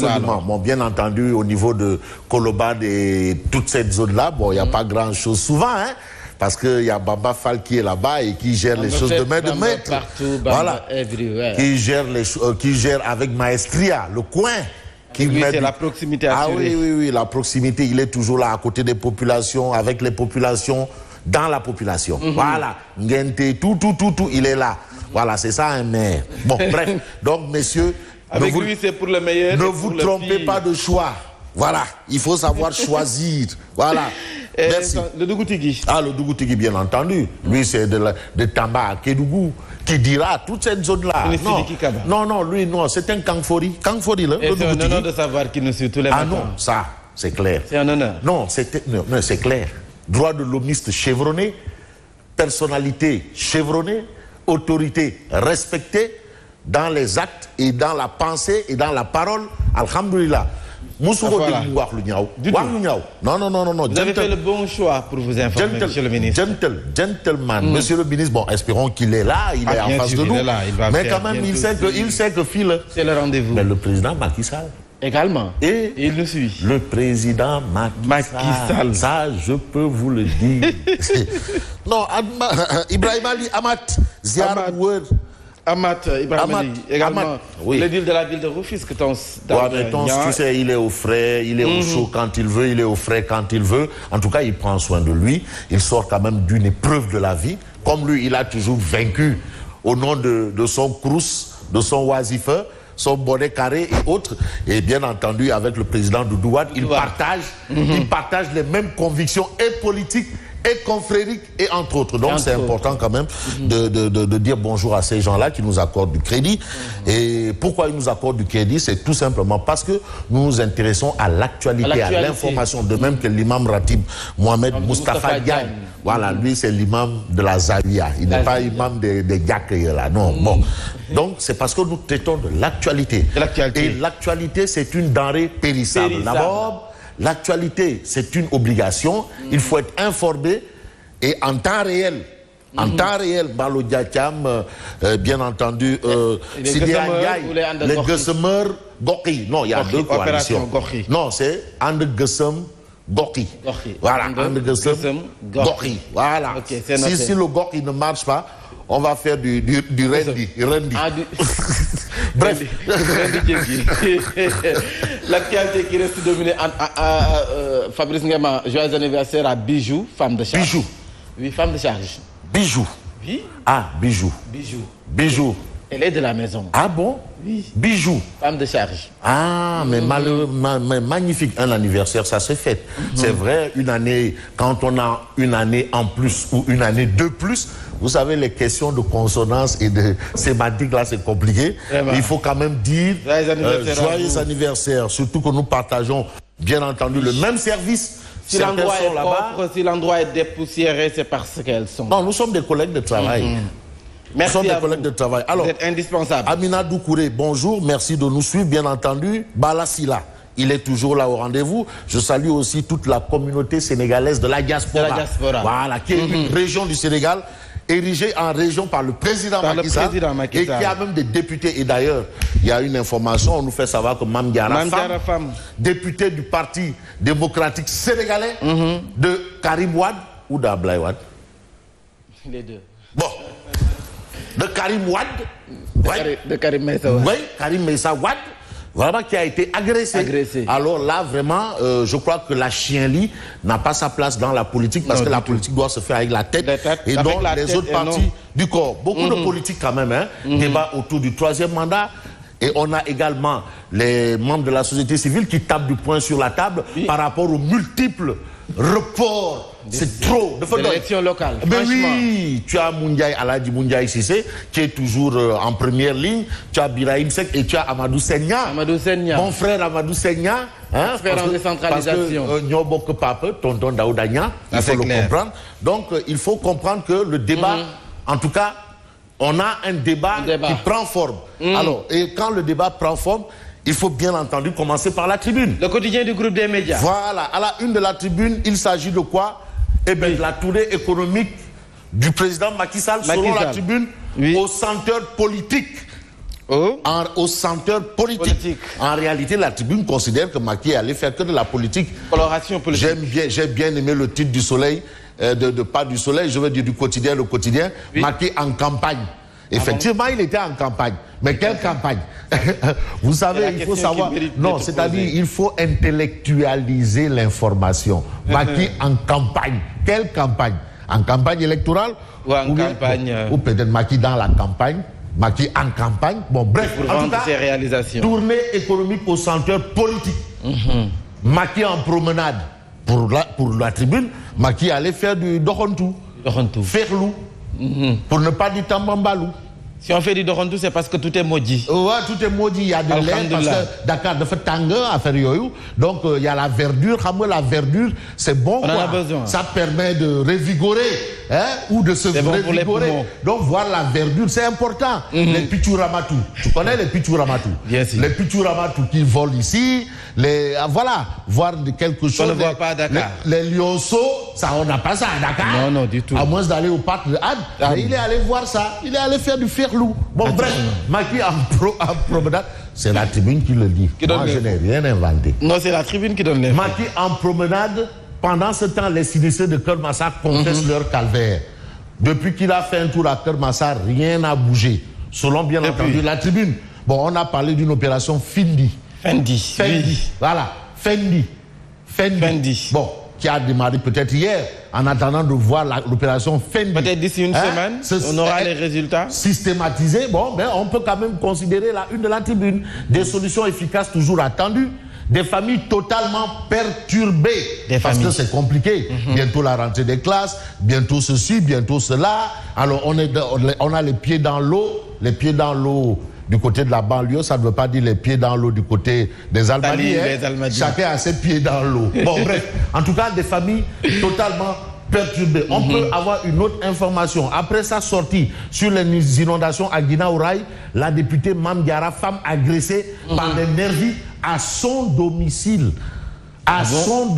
Absolument. Bon, bien entendu, au niveau de Colobane et toute cette zone-là, bon, il n'y a pas grand-chose souvent, hein, parce qu'il y a Bamba Fall qui est là-bas et qui gère les choses de main de maître. Partout, voilà. Qui gère avec maestria le coin. Oui, c'est la proximité assurée. Ah oui, la proximité, il est toujours là à côté des populations, avec les populations, dans la population. Voilà, Ngente, tout, il est là. Voilà, c'est ça un maire. Bon, bref, donc messieurs, avec lui c'est pour le meilleur. Ne vous trompez pas de choix. Voilà, il faut savoir choisir. Voilà. Merci. Le Dougoutigui. Ah, le Dougoutigui, bien entendu. Lui, c'est de Tamba à Kédougou, qui dira toute cette zone-là. Non, lui, non, c'est un Kangfori. Kangfori, là. C'est un honneur de savoir qu'il nous suit tous les matins. Ah non, ça, c'est clair. C'est un honneur. Non, c'est clair. Droit de l'homiste chevronné, personnalité chevronnée, autorité respectée dans les actes et dans la pensée et dans la parole. Alhamdoulilah. Non. Vous avez fait le bon choix pour vous informer, monsieur le ministre. Gentleman, monsieur le ministre, bon, espérons qu'il est là, il est en face de nous. Mais quand même, il sait que file. C'est le rendez-vous. Mais le président Macky Sall. Également. Et il nous suit. Le président Macky Sall. Ça, je peux vous le dire. Non, Ibrahim Ali Amat, Ziar Word. Amat Ibrahim Ali, également. Oui. L'édile de la ville de Rufisque. Tu sais, il est au frais, il est au chaud quand il veut, il est au frais quand il veut. En tout cas, il prend soin de lui. Il sort quand même d'une épreuve de la vie. Comme lui, il a toujours vaincu au nom de son crous, de son oisifeur, son bonnet carré et autres. Et bien entendu, avec le président Doudou Wade, il partage les mêmes convictions et politiques et confrériques et entre autres. Donc c'est important quand même de dire bonjour à ces gens-là qui nous accordent du crédit. Et pourquoi ils nous accordent du crédit? C'est tout simplement parce que nous nous intéressons à l'actualité, à l'information. De même que l'imam Ratib Mohamed Moustapha Diagne. Voilà, lui c'est l'imam de la Zawiya. Il n'est pas imam des Diakeye là. Non, bon. Donc c'est parce que nous traitons de l'actualité. Et l'actualité c'est une denrée périssable. D'abord, l'actualité, c'est une obligation. Il faut être informé et en temps réel. En temps réel, Balo Diakam, bien entendu, Sidia Ndiaye, les Gessemer Goki. Non, il y a deux coalitions. Non, c'est And Gessem Goki. Voilà, And Gessem Goki. Voilà. Si le Goki ne marche pas, on va faire du rendi. Bref. L'actualité qui reste dominée. Fabrice Ngema, joyeux anniversaire à Bijou, femme de charge. Bijou. Oui, femme de charge. Bijou. Oui. Ah, Bijou. Bijou. Elle est de la maison. Ah bon? Oui. Bijou. Femme de charge. Ah, mais magnifique. Un anniversaire, ça se fête. C'est vrai, une année, quand on a une année en plus ou une année de plus, vous savez, les questions de consonance et de sémantique, là, c'est compliqué. Il faut quand même dire joyeux anniversaire. Surtout que nous partageons, bien entendu, le même service. Si l'endroit est propre, si l'endroit est dépoussiéré, c'est parce qu'elles sont. Non, nous sommes des collègues de travail. Merci. Nous sommes des collègues de travail. Alors, vous êtes indispensable. Amina Doukouré, bonjour, merci de nous suivre, bien entendu. Bala Sila, il est toujours là au rendez-vous. Je salue aussi toute la communauté sénégalaise de la diaspora. Voilà, qui est une région du Sénégal érigée en région par le président Macky Sall et qui a même des députés. Et d'ailleurs, il y a une information, on nous fait savoir que Mame Diarra Fam, député du Parti démocratique sénégalais de Karim Wade ou d'Ablaye Wade. Les deux. Bon. De Karim Wade. De Karim Meïssa Wade. Oui, Karim Meïssa Wade. Vraiment qui a été agressé. Alors là, vraiment, je crois que la chienlit n'a pas sa place dans la politique parce que la politique doit se faire avec la tête et non les autres parties du corps. Beaucoup de politique quand même, hein. Débat autour du 3e mandat. Et on a également les membres de la société civile qui tapent du poing sur la table par rapport aux multiples reports. C'est trop. De l'élection locale. Mais oui, tu as Moundiaï, Aladji Moundiaï Sissé, qui est toujours en première ligne. Tu as Birahim Seck et tu as Amadou Senya. Mon frère Amadou Senya. Hein, frère en décentralisation. Parce que Nyobok Pape, tonton Daoudania, il faut le comprendre. Donc, il faut comprendre que le débat, en tout cas, on a un débat qui prend forme. Alors, et quand le débat prend forme, il faut bien entendu commencer par la tribune. Le quotidien du groupe des médias. Voilà, à la une de la tribune, il s'agit de quoi? Eh bien, de la tournée économique du président Macky Sall, selon la tribune, au centre politique. au centre politique. En réalité, la tribune considère que Macky allait faire que de la politique. Coloration politique. J'ai bien aimé le titre du Soleil, pas du Soleil, je veux dire du quotidien, le quotidien. Oui. Macky en campagne. Effectivement, il était en campagne. Mais quelle campagne? Vous savez, il faut savoir... Non, c'est-à-dire, il faut intellectualiser l'information. Macky en campagne. Quelle campagne? En campagne électorale? Ou en campagne... Ou peut-être Macky dans la campagne. Macky en campagne. Bon, bref, en tout cas, ses réalisations. Tournée économique au centre politique. Macky en promenade. Pour la tribune, Macky allait faire du Dorontou. Ferlou. Pour ne pas dire Tambambalou. Si on fait du Dorontou, c'est parce que tout est maudit. Ouais, tout est maudit. Il y a de l'air parce que Dakar de fait tanga à faire yoyou. Donc il y a la verdure. La verdure, c'est bon. On en a besoin. Ça permet de revigorer, hein, ou de se revigorer. Donc voir la verdure, c'est important. Les Pichouramatou. Tu connais les Pichouramatou? Bien sûr. Les Pichouramatou qui volent ici. Voilà, voir quelque chose. On ne voit pas à Dakar. Les lionceaux, ça, on n'a pas ça à Dakar. Non, du tout. À moins d'aller au parc de Had. Il est allé voir ça. Il est allé faire du ferlou. Bon, bref, Macky en promenade, c'est la tribune qui le dit. Moi, je n'ai rien inventé. Non, c'est la tribune qui donne les Macky en promenade, pendant ce temps, les sinistrés de Keur Massar contestent leur calvaire. Depuis qu'il a fait un tour à Keur Massar, rien n'a bougé. Selon, bien entendu, la tribune. Bon, on a parlé d'une opération Fendi. Oui. Voilà, Fendi. Bon, qui a démarré peut-être hier, en attendant de voir l'opération Fendi. Peut-être d'ici une semaine, on aura les résultats. Systématisé, bon, ben, on peut quand même considérer la une de la tribune. Des solutions efficaces toujours attendues. Des familles totalement perturbées. Parce que c'est compliqué. Bientôt la rentrée des classes, bientôt ceci, bientôt cela. Alors on a les pieds dans l'eau. Les pieds dans l'eau du côté de la banlieue, ça ne veut pas dire les pieds dans l'eau du côté des Almadies. Chacun a ses pieds dans l'eau. Bon, bref. En tout cas, des familles totalement perturbées. On peut avoir une autre information. Après sa sortie sur les inondations à Guinaouraï, la députée Mame Diarra, femme agressée par des nervis à son domicile. À son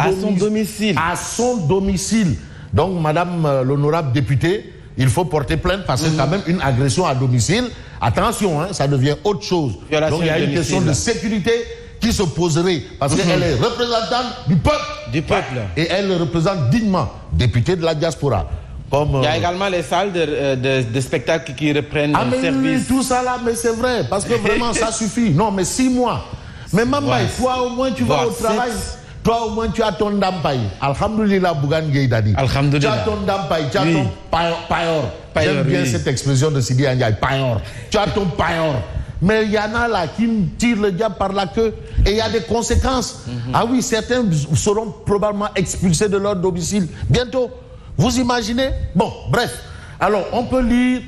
domicile. Donc, madame l'honorable députée, il faut porter plainte parce que quand même une agression à domicile, attention, hein, ça devient autre chose. Donc il y a une question de sécurité qui se poserait parce qu'elle est représentante du peuple. Et elle le représente dignement, députée de la diaspora. Comme, il y a également les salles de spectacle qui reprennent le service. Oui, tout ça là, mais c'est vrai, parce que vraiment ça suffit. Non, mais 6 mois. Mais Mamba, toi au moins tu vas au travail. Toi, au moins, tu as ton dampay. Alhamdulillah, Bougane Gueye Dadi. Alhamdulillah. Tu as ton dampay, tu as ton payor. J'aime bien cette expression de Sidi Ndiaye, payor. Tu as ton payor. Mais il y en a là qui tirent le diable par la queue et il y a des conséquences. Ah oui, certains seront probablement expulsés de leur domicile bientôt. Vous imaginez? Bon, bref. Alors, on peut lire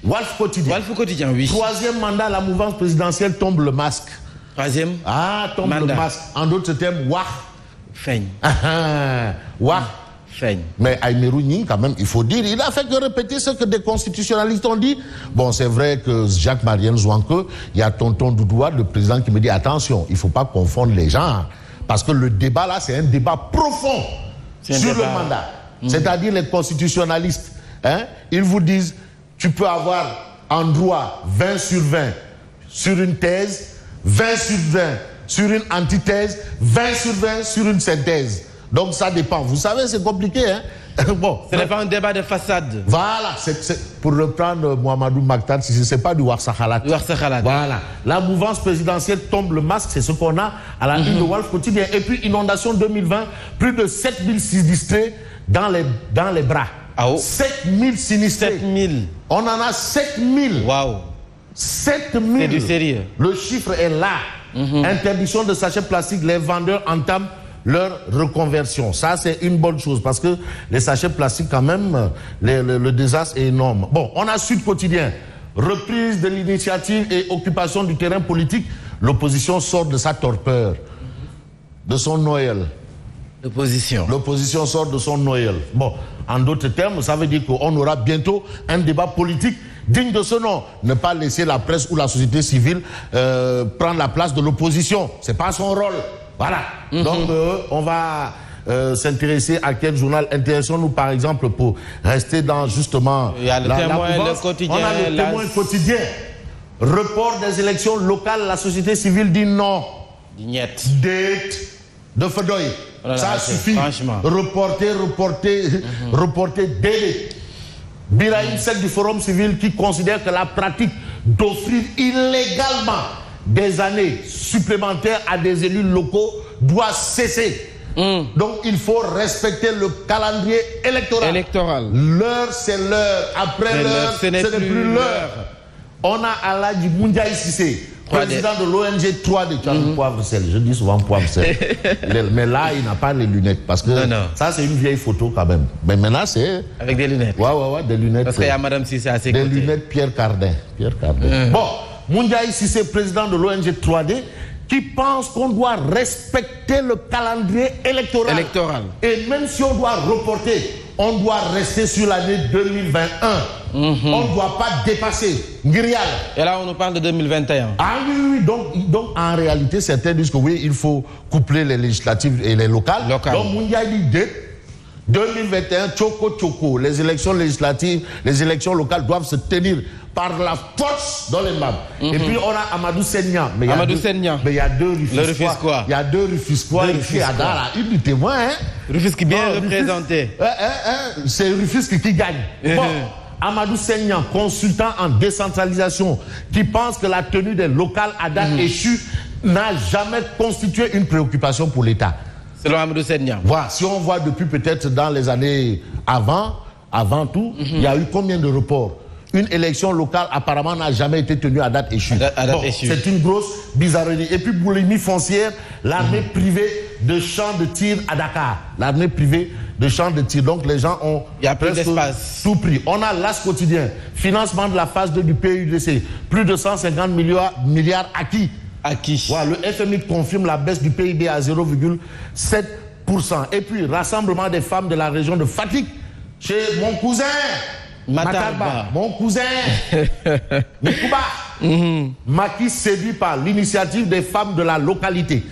Walf Quotidien. Walf Quotidien, oui. 3e mandat, la mouvance présidentielle tombe le masque. 3e. Tombe le masque. En d'autres termes, Wah. Feigne. Wah. Feigne. Mais Aïmerou Nying, quand même, il faut dire, il a fait que répéter ce que des constitutionnalistes ont dit. Bon, c'est vrai que Jacques-Mariel Zouanke, il y a tonton Doudouard, le président, qui me dit, attention, il ne faut pas confondre les gens. Parce que le débat là, c'est un débat profond sur le mandat. C'est-à-dire les constitutionnalistes, hein, ils vous disent, tu peux avoir en droit 20 sur 20 sur une thèse, 20 sur 20 sur une antithèse, 20 sur 20 sur une synthèse. Donc ça dépend. Vous savez, c'est compliqué, hein? Bon. Ce n'est pas un débat de façade. Voilà. Pour reprendre Mohamedou Maktar, ce n'est pas du Warsakhalat. Voilà. La mouvance présidentielle tombe le masque, c'est ce qu'on a à la une de Walf Quotidien. Et puis, inondation 2020, plus de 7000 sinistrés dans les bras. 7000 sinistrés. 7000. On en a 7000. Waouh. 7000. C'est du sérieux. Le chiffre est là. Interdiction de sachets plastiques, les vendeurs entament leur reconversion. Ça, c'est une bonne chose parce que les sachets plastiques, quand même, le désastre est énorme. Bon, on a Sud Quotidien. Reprise de l'initiative et occupation du terrain politique. L'opposition sort de sa torpeur, de son Noël. L'opposition sort de son Noël. Bon, en d'autres termes, ça veut dire qu'on aura bientôt un débat politique digne de ce nom. Ne pas laisser la presse ou la société civile prendre la place de l'opposition. C'est pas son rôle. Voilà. Donc, on va s'intéresser à quel journal. Intéressons-nous, par exemple, pour rester dans justement... Il y a le Témoin, le Quotidien. On a le Témoin quotidien. report des élections locales, la société civile dit non. Date de Fedoy. Ça suffit. Franchement. Reporter délai. Birahim Seck du Forum civil qui considère que la pratique d'offrir illégalement des années supplémentaires à des élus locaux doit cesser. Donc il faut respecter le calendrier électoral. L'heure, c'est l'heure. Après l'heure, ce n'est plus l'heure. On a Aladji Moundiaï Cissé, président de l'ONG 3D. Tu as le poivre sel. Je dis souvent poivre sel. Mais là, il n'a pas les lunettes. Parce que ça, c'est une vieille photo quand même. Mais maintenant, c'est... Avec des lunettes. Ouais, des lunettes. Parce qu'il y a Madame Cissé à ses côtés. Des lunettes Pierre Cardin. Bon, Moundiaï Cissé, président de l'ONG 3D, qui pense qu'on doit respecter le calendrier électoral. Et même si on doit reporter, on doit rester sur l'année 2021. On ne doit pas dépasser. Ngirial. Et là, on nous parle de 2021. Ah oui. Donc en réalité, certains disent que oui, il faut coupler les législatives et les locales. Donc, Moundiaï dit 2021, Tchoko. Les élections législatives, les élections locales doivent se tenir par la force dans les mâles. Et puis on a Amadou Senya. Mais il y a deux Rufisquois. Il y a deux Rufisquois ici à Dara. Une du témoin. Rufisque bien représenté. C'est Rufisque qui gagne. Bon, Amadou Senya, consultant en décentralisation, qui pense que la tenue des locales à date échue n'a jamais constitué une préoccupation pour l'État. Selon Amadou Senya. Voilà, si on voit depuis peut-être dans les années avant tout, il y a eu combien de reports? Une élection locale apparemment n'a jamais été tenue à date échue. C'est une grosse bizarrerie. Et puis boulimie foncière, l'armée privée de champs de tir à Dakar. L'armée privée de champs de tir. Donc les gens ont tout pris. On a l'As quotidien, financement de la phase 2 du PUDC, plus de 150 milliards acquis. Voilà, le FMI confirme la baisse du PIB à 0,7%. Et puis rassemblement des femmes de la région de Fatick chez mon cousin Matarba, mon cousin Moukuba, Macky séduit par l'initiative des femmes de la localité.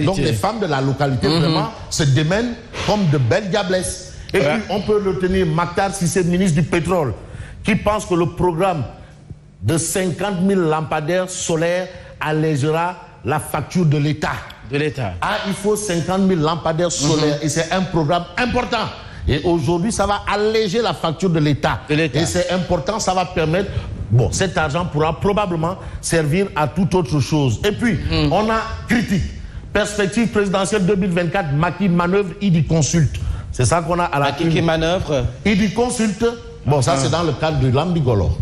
Donc les femmes de la localité vraiment se démènent comme de belles diablesses. Et puis on peut le tenir Makhtar Cissé, ministre du pétrole, qui pense que le programme de 50 000 lampadaires solaires allégera la facture de l'État. Il faut 50 000 lampadaires solaires et c'est un programme important. Et aujourd'hui, ça va alléger la facture de l'État. Et c'est important, ça va permettre... Bon, cet argent pourra probablement servir à toute autre chose. Et puis, on a critique. Perspective présidentielle 2024, Macky manœuvre, il consulte. C'est ça qu'on a à la Macky qui manœuvre. Il consulte. Bon, ça c'est dans le cadre de l'ambigolo.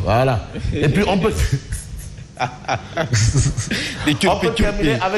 Voilà. Et puis, on peut... on peut terminer avec...